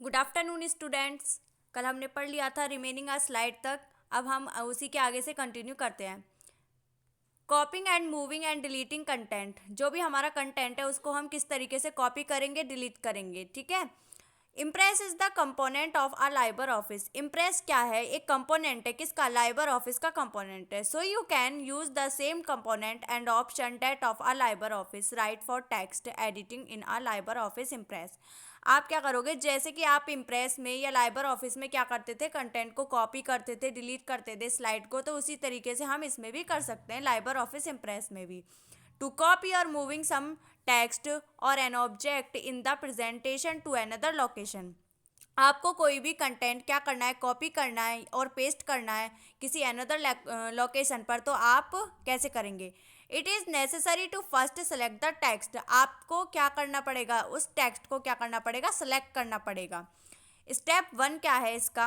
Good afternoon students. कल हमने पढ़ लिया था रिमेनिंग आ स्लाइड तक। अब हम उसी के आगे से कंटिन्यू करते हैं। कॉपिंग and moving and deleting content, जो भी हमारा कंटेंट है उसको हम किस तरीके से कॉपी करेंगे, डिलीट करेंगे। ठीक है। Impress is the component of a Libre Office. Impress क्या है? एक कंपोनेंट है। किसका? लाइबर ऑफिस का कंपोनेंट है। So you can use the same component and option date of a Libre Office right for text editing in a Libre Office Impress. आप क्या करोगे? जैसे कि आप इम्प्रेस में या लाइबर ऑफिस में क्या करते थे, कंटेंट को कॉपी करते थे, डिलीट करते थे स्लाइड को, तो उसी तरीके से हम इसमें भी कर सकते हैं, लाइबर ऑफिस इम्प्रेस में भी। टू कॉपी और मूविंग सम टेक्स्ट और an object in the presentation to another location. आपको कोई भी कंटेंट क्या करना है, कॉपी करना है और पेस्ट करना है किसी अनदर लोकेशन पर, तो आप कैसे करेंगे? It is necessary to first select the text. आपको क्या करना पड़ेगा? उस टेक्स्ट को क्या करना पड़ेगा? सेलेक्ट करना पड़ेगा। स्टेप 1 क्या है इसका?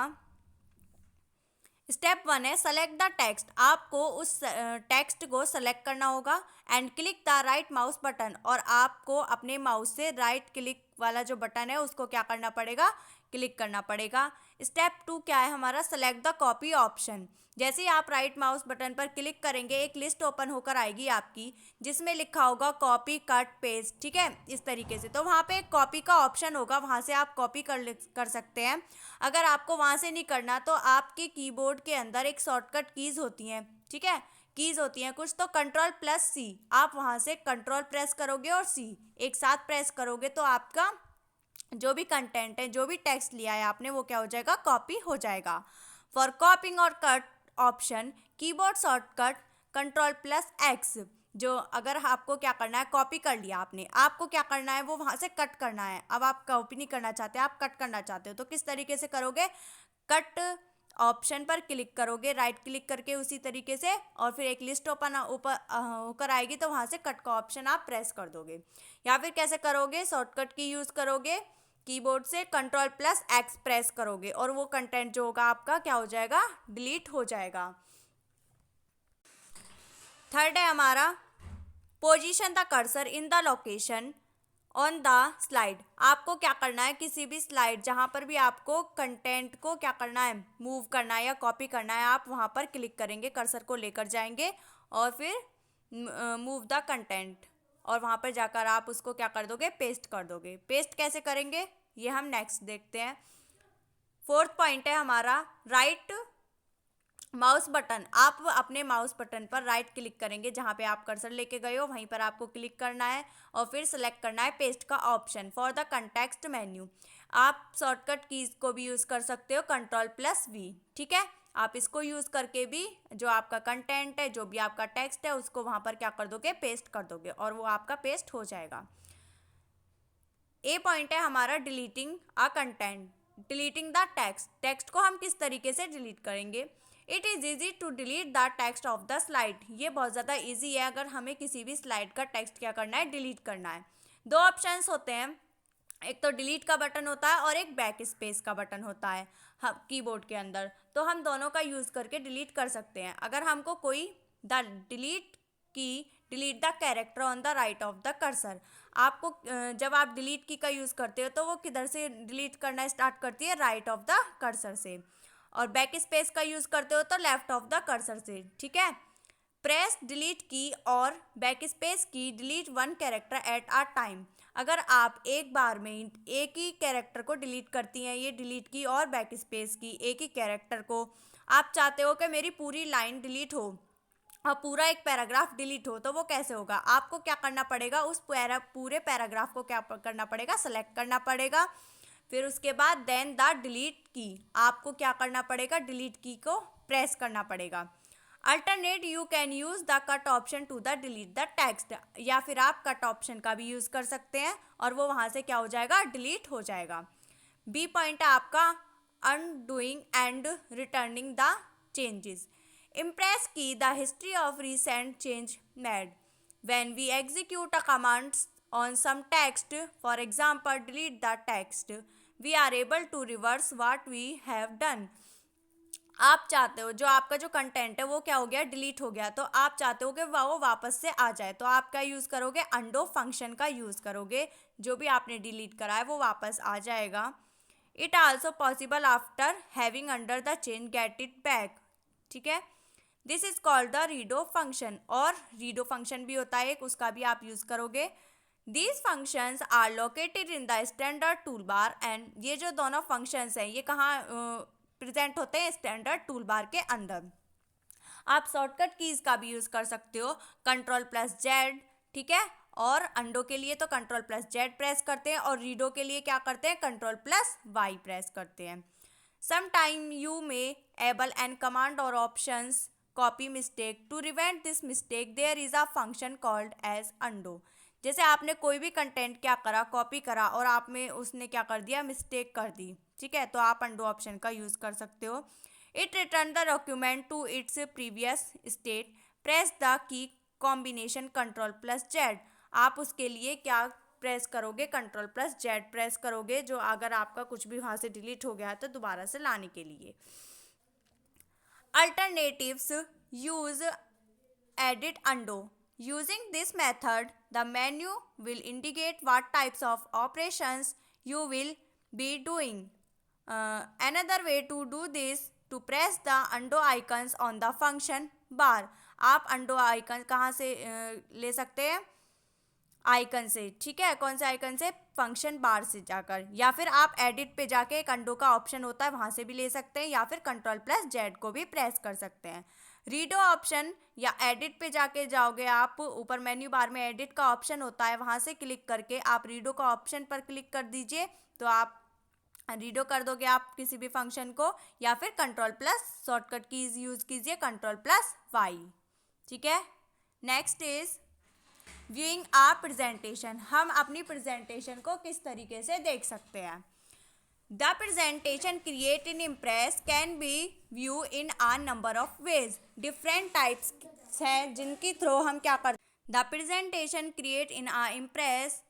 स्टेप 1 है सेलेक्ट द टेक्स्ट। आपको उस टेक्स्ट को सेलेक्ट करना होगा and click the right mouse button, और आपको अपने माउस से राइट क्लिक वाला जो बटन है उसको क्या करना पड़ेगा? क्लिक करना पड़ेगा। स्टेप 2 क्या है हमारा? Select the copy option. जैसे ही आप राइट माउस बटन पर क्लिक करेंगे एक लिस्ट ओपन होकर आएगी आपकी, जिसमें लिखा होगा कॉपी कट पेस्ट। ठीक है, इस तरीके से। तो वहाँ पे एक कॉपी का ऑप्शन होगा, वहाँ से आप कॉपी कर सकते हैं। अगर आपको वहाँ से नहीं करना तो आपके कीबोर्ड के अंदर एक शॉर्टकट कीज़ होती हैं। ठीक है, कीज़ होती हैं कुछ, तो कंट्रोल+C, आप वहाँ से कंट्रोल प्रेस करोगे और C एक साथ प्रेस करोगे तो आपका जो भी कंटेंट है, जो भी टेक्स्ट लिया है आपने, वो क्या हो जाएगा? कॉपी हो जाएगा। फॉर कॉपिंग और कट ऑप्शन कीबोर्ड शॉर्टकट कंट्रोल+X। जो अगर आपको क्या करना है, कॉपी कर लिया आपने, आपको क्या करना है, वो वहाँ से कट करना है। अब आप कॉपी नहीं करना चाहते, आप कट करना चाहते हो, तो किस तरीके से करोगे? कट ऑप्शन पर क्लिक करोगे, राइट क्लिक करके उसी तरीके से, और फिर एक लिस्ट ओपन ऊपर होकर आएगी, तो वहाँ से कट का ऑप्शन आप प्रेस कर दोगे। या फिर कैसे करोगे? शॉर्टकट की यूज़ करोगे, कीबोर्ड से कंट्रोल+X प्रेस करोगे और वो कंटेंट जो होगा आपका क्या हो जाएगा? डिलीट हो जाएगा। थर्ड है हमारा position the cursor in the location on the slide. आपको क्या करना है? किसी भी स्लाइड जहाँ पर भी आपको कंटेंट को क्या करना है, मूव करना है या कॉपी करना है, आप वहाँ पर क्लिक करेंगे, कर्सर को लेकर जाएंगे और फिर मूव द कंटेंट, और वहाँ पर जाकर आप उसको क्या कर दोगे? पेस्ट कर दोगे। पेस्ट कैसे करेंगे ये हम नेक्स्ट देखते हैं। फोर्थ पॉइंट है हमारा राइट माउस बटन। आप अपने माउस बटन पर राइट क्लिक करेंगे, जहाँ पे आप कर्सर लेके गए हो वहीं पर आपको क्लिक करना है और फिर सेलेक्ट करना है पेस्ट का option for the context menu. आप शॉर्टकट कीज को भी यूज़ कर सकते हो, कंट्रोल+V। ठीक है, आप इसको यूज़ करके भी जो आपका कंटेंट है, जो भी आपका टेक्स्ट है, उसको वहाँ पर क्या कर दोगे? पेस्ट कर दोगे और वो आपका पेस्ट हो जाएगा। ए पॉइंट है हमारा deleting a content, deleting the text. Text को हम किस तरीके से डिलीट करेंगे? It is easy to delete the text of the slide. ये बहुत ज़्यादा ईजी है अगर हमें किसी भी स्लाइड का टेक्स्ट क्या करना है? डिलीट करना है। दो ऑप्शंस होते हैं, एक तो डिलीट का बटन होता है और एक बैक स्पेस का बटन होता है हम कीबोर्ड के अंदर। तो हम दोनों का यूज़ करके डिलीट कर सकते हैं। अगर हमको कोई द डिलीट की delete the character on the right of the cursor. आपको जब आप डिलीट की का यूज़ करते हो तो वो किधर से डिलीट करना स्टार्ट करती है? राइट ऑफ द कर्सर से। और बैक स्पेस का यूज़ करते हो तो लेफ्ट ऑफ द कर्सर से। ठीक है, प्रेस डिलीट की और बैक स्पेस की delete one character at a time. अगर आप एक बार में एक ही कैरेक्टर को डिलीट करती हैं, ये डिलीट की और बैक स्पेस की एक ही कैरेक्टर को, आप चाहते हो कि मेरी पूरी लाइन डिलीट हो और पूरा एक पैराग्राफ डिलीट हो, तो वो कैसे होगा? आपको क्या करना पड़ेगा? उस पूरे पैराग्राफ को क्या करना पड़ेगा? सेलेक्ट करना पड़ेगा। फिर उसके बाद देन द डिलीट की, आपको क्या करना पड़ेगा? डिलीट की को प्रेस करना पड़ेगा। Alternate you can use the cut option to the delete the text, या फिर आप कट ऑप्शन का भी यूज़ कर सकते हैं और वो वहाँ से क्या हो जाएगा? डिलीट हो जाएगा। बी पॉइंट है आपका undoing and returning the changes. Impress key the history of recent change made. When we execute a command on some text, for example delete the text, we are able to reverse what we have done. आप चाहते हो जो आपका जो content है वो क्या हो गया? डिलीट हो गया, तो आप चाहते हो कि वो वापस से आ जाए, तो आप क्या यूज़ करोगे? अंडो फंक्शन का यूज़ करोगे। जो भी आपने डिलीट करा है वो वापस आ जाएगा। It also possible after having undo the change get it back, ठीक है। This is called the redo function, और रीडो फंक्शन भी होता है एक, उसका भी आप यूज करोगे। These functions are located in the standard toolbar, and ये जो दोनों फंक्शंस हैं ये कहाँ प्रेजेंट होते हैं, स्टैंडर्ड टूल बार के अंदर। आप शॉर्टकट कीज का भी यूज कर सकते हो, Ctrl+Z, ठीक है। और अंडो के लिए तो Ctrl+Z प्रेस करते हैं, और रीडो के लिए क्या करते हैं, Ctrl+Y प्रेस करते हैं। Sometime you may able and command or options copy mistake. To prevent this mistake, there is a function called as undo. जैसे आपने कोई भी कंटेंट क्या करा, कॉपी करा, और आप में उसने क्या कर दिया, मिस्टेक कर दी, ठीक है, तो आप अंडो ऑप्शन का यूज कर सकते हो। It return the document to its previous state, press the key combination Ctrl+Z। आप उसके लिए क्या प्रेस करोगे, Ctrl+Z प्रेस करोगे, जो अगर आपका कुछ भी वहाँ से डिलीट हो गया है तो दोबारा से लाने के लिए। Alternatives use edit undo. Using this method, the menu will indicate what types of operations you will be doing. Another way to do this to press the undo icons on the function bar. आप undo icon कहाँ से ले सकते हैं, icon से, ठीक है। कौन से आइकन से, फंक्शन बार से जाकर, या फिर आप एडिट पे जाके एक अंडो का ऑप्शन होता है वहाँ से भी ले सकते हैं, या फिर Ctrl+Z को भी प्रेस कर सकते हैं। रीडो ऑप्शन या एडिट पे जाके जाओगे आप, ऊपर मेन्यू बार में एडिट का ऑप्शन होता है, वहाँ से क्लिक करके आप रीडो का ऑप्शन पर क्लिक कर दीजिए, तो आप रीडो कर दोगे आप किसी भी फंक्शन को, या फिर शॉर्टकट कीज यूज कीजिए Ctrl+Y, ठीक है। Next is viewing a presentation. हम अपनी प्रेजेंटेशन को किस तरीके से देख सकते हैं। The presentation create in Impress can be view in a number of ways. Different types हैं जिनकी थ्रू हम क्या करते। The presentation create in a Impress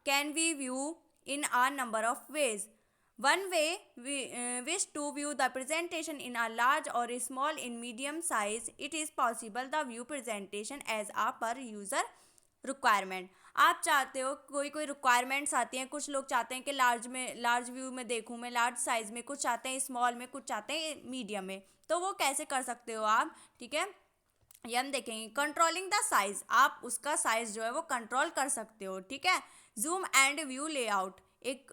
can be view in a number of ways. One way we wish to view the presentation in a large or small in medium size, it is possible the view presentation as a per user requirement. आप चाहते हो, कोई requirements आती हैं, कुछ लोग चाहते हैं कि लार्ज व्यू में देखूं मैं, लार्ज साइज में, कुछ चाहते हैं स्मॉल में, कुछ चाहते हैं मीडियम में, तो वो कैसे कर सकते हो आप, ठीक है। ये हम देखेंगे। कंट्रोलिंग द साइज, आप उसका साइज जो है वो कंट्रोल कर सकते हो, ठीक है। जूम एंड व्यू लेआउट, एक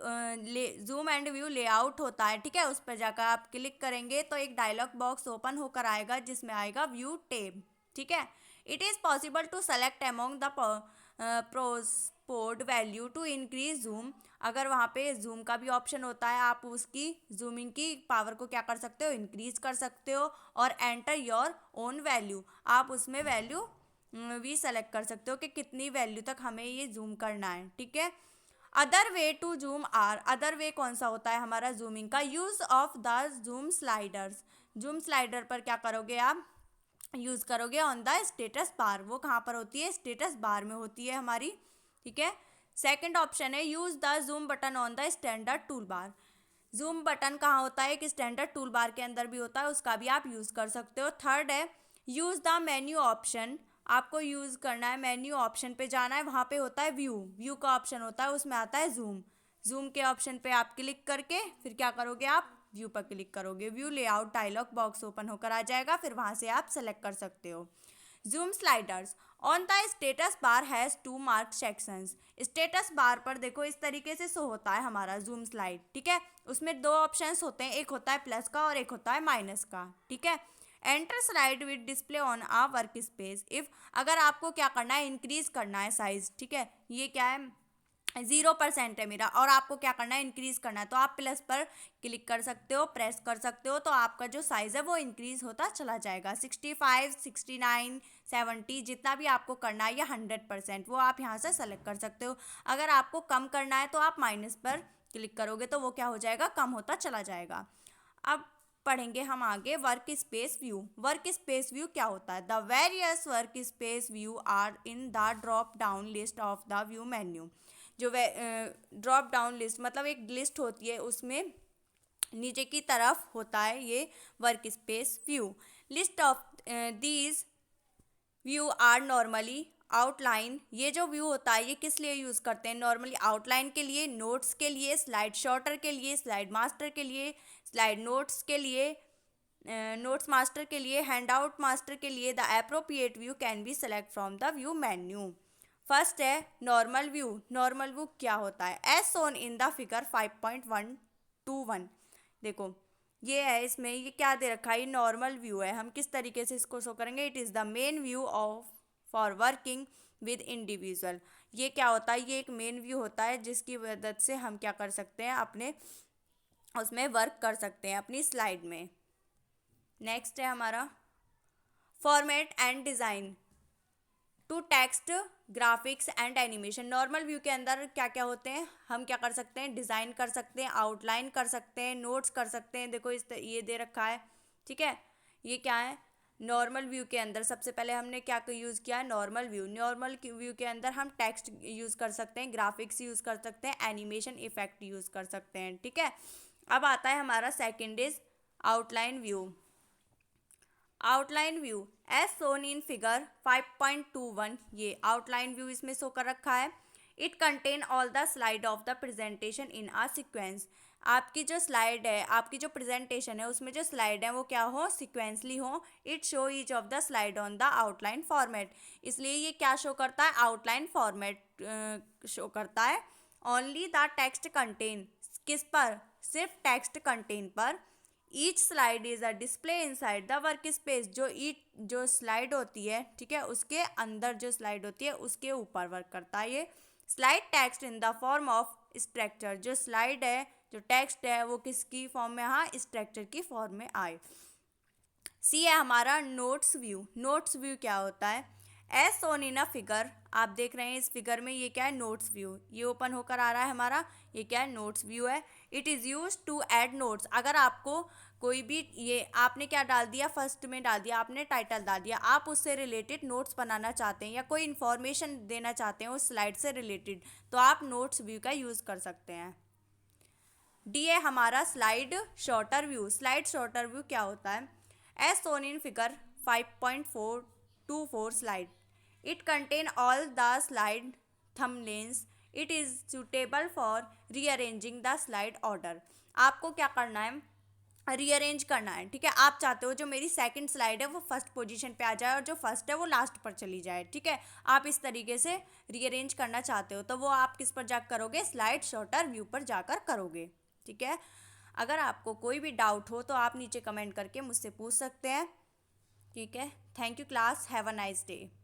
जूम एंड व्यू लेआउट होता है, ठीक है। उस पर जाकर आप क्लिक करेंगे तो एक डायलॉग बॉक्स ओपन होकर आएगा जिसमें आएगा व्यू टैब, ठीक है। It is possible to select among the proposed value to increase zoom. अगर वहाँ पे जूम का भी ऑप्शन होता है, आप उसकी जूमिंग की पावर को क्या कर सकते हो, इंक्रीज कर सकते हो। और एंटर योर ओन वैल्यू, आप उसमें वैल्यू भी सेलेक्ट कर सकते हो कि कितनी वैल्यू तक हमें ये जूम करना है, ठीक है। Other way to zoom are, other way कौन सा होता है हमारा जूमिंग का, use of the zoom sliders. Zoom slider पर क्या करोगे आप, यूज करोगे ऑन द स्टेटस बार। वो कहाँ पर होती है, स्टेटस बार में होती है हमारी, ठीक है। सेकंड ऑप्शन है use the zoom button on the standard tool bar. Zoom button कहाँ होता है, कि स्टैंडर्ड टूल बार के अंदर भी होता है, उसका भी आप यूज कर सकते हो। थर्ड है यूज द मेन्यू ऑप्शन, आपको यूज करना है मेन्यू ऑप्शन पे जाना है, वहाँ पे होता है व्यू, व्यू का ऑप्शन होता है, उसमें आता है जूम। जूम के ऑप्शन पे आप क्लिक करके फिर क्या करोगे, आप व्यू पर क्लिक करोगे, view layout dialog box open होकर आ जाएगा, फिर वहाँ से आप सेलेक्ट कर सकते हो। Zoom sliders on the status bar has 2 mark sections. Status bar पर देखो इस तरीके से शो होता है हमारा जूम स्लाइड, ठीक है। उसमें 2 ऑप्शंस होते हैं, एक होता है प्लस का और एक होता है माइनस का, ठीक है। Enter slide with display on a work space if, अगर आपको क्या करना है, इंक्रीज करना है साइज, ठीक है। ये क्या है, 0% है मेरा, और आपको क्या करना है, इंक्रीज करना है, तो आप प्लस पर क्लिक कर सकते हो, प्रेस कर सकते हो, तो आपका जो साइज है वो इंक्रीज होता चला जाएगा। 65, 69, 70 जितना भी आपको करना है, या 100% वो आप यहाँ से सेलेक्ट कर सकते हो। अगर आपको कम करना है तो आप माइनस पर क्लिक करोगे तो वो क्या हो जाएगा, कम होता चला जाएगा। अब पढ़ेंगे हम आगे work space view. Work space view क्या होता है, the various work space view are in the drop down list of the view menu. जो ड्रॉप डाउन लिस्ट मतलब एक लिस्ट होती है, उसमें नीचे की तरफ होता है ये work space view. List of these view are normally outline, ये जो व्यू होता है ये किस लिए यूज़ करते हैं नॉर्मली? आउटलाइन के लिए, नोट्स के लिए, स्लाइड शॉर्टर के लिए, स्लाइड मास्टर के लिए, स्लाइड नोट्स के लिए, नोट्स मास्टर के लिए, हैंड आउट मास्टर के लिए। The appropriate view can be select from the view menu. First है नॉर्मल व्यू। नॉर्मल व्यू क्या होता है? As shown in the figure 5.121। देखो ये है, इसमें ये क्या दे रखा है? ये नॉर्मल व्यू है। हम किस तरीके से इसको शो करेंगे? It is the main view of for working with individual. ये क्या होता है? ये एक मेन व्यू होता है जिसकी मदद से हम क्या कर सकते हैं? अपने उसमें वर्क कर सकते हैं अपनी स्लाइड में। नेक्स्ट है हमारा format and design to text, graphics and animation. Normal view के अंदर क्या क्या होते हैं? हम क्या कर सकते हैं? डिज़ाइन कर सकते हैं, आउटलाइन कर सकते हैं, नोट्स कर सकते हैं। देखो ये दे रखा है, ठीक है। ये क्या है? नॉर्मल व्यू के अंदर सबसे पहले हमने क्या यूज़ किया है? Normal view. नॉर्मल व्यू के अंदर हम टेक्स्ट यूज़ कर सकते हैं, ग्राफिक्स यूज़ कर सकते हैं, एनिमेशन इफेक्ट यूज़ कर सकते हैं, ठीक है। अब आता है हमारा second is outline view. Outline view as shown in figure 5.21। ये आउटलाइन व्यू इसमें शो कर रखा है। It contain all the slide of the presentation in a sequence. आपकी जो स्लाइड है, आपकी जो प्रेजेंटेशन है, उसमें जो स्लाइड है वो क्या हो? सिक्वेंसली हो। It show each of the slide on the outline format. इसलिए ये क्या शो करता है? आउटलाइन फॉर्मेट शो करता है। ओनली द टेक्स्ट कंटेन, किस पर? सिर्फ टेक्स्ट कंटेन पर। Each slide is a display inside the work space. जो स्लाइड होती है, ठीक है, उसके अंदर जो स्लाइड होती है उसके ऊपर वर्क करता है ये। Slide text in the form of structure. जो स्लाइड है, जो टेक्स्ट है, वो किसकी फॉर्म में? हाँ, स्ट्रक्चर की फॉर्म में आए। सी है हमारा नोट्स व्यू। नोट्स व्यू क्या होता है? As shown in a figure, आप देख रहे हैं इस फिगर में, ये क्या है? Notes view. ये ओपन होकर आ रहा है हमारा, ये क्या है? नोट्स व्यू है। It is use to add notes. अगर आपको कोई भी, ये आपने क्या डाल दिया? फर्स्ट में डाल दिया आपने टाइटल डाल दिया, आप उससे रिलेटेड नोट्स बनाना चाहते हैं या कोई इन्फॉर्मेशन देना चाहते हैं उस स्लाइड से रिलेटेड, तो आप नोट्स व्यू का यूज़ कर सकते हैं। डी है हमारा slide sorter view. Slide sorter view क्या होता है? As shown in figure 5.424 slide. It contain all the slide thumbnails. It is suitable for rearranging the slide order. आपको क्या करना है? रीअरेंज करना है, ठीक है। आप चाहते हो जो मेरी सेकंड स्लाइड है वो फर्स्ट पोजीशन पे आ जाए और जो फर्स्ट है वो लास्ट पर चली जाए, ठीक है। आप इस तरीके से रीअरेंज करना चाहते हो, तो वो आप किस पर जाकर करोगे? स्लाइड शॉर्टर व्यू पर जाकर करोगे, ठीक है। अगर आपको कोई भी डाउट हो तो आप नीचे कमेंट करके मुझसे पूछ सकते हैं, ठीक है। Thank you class, have a nice day.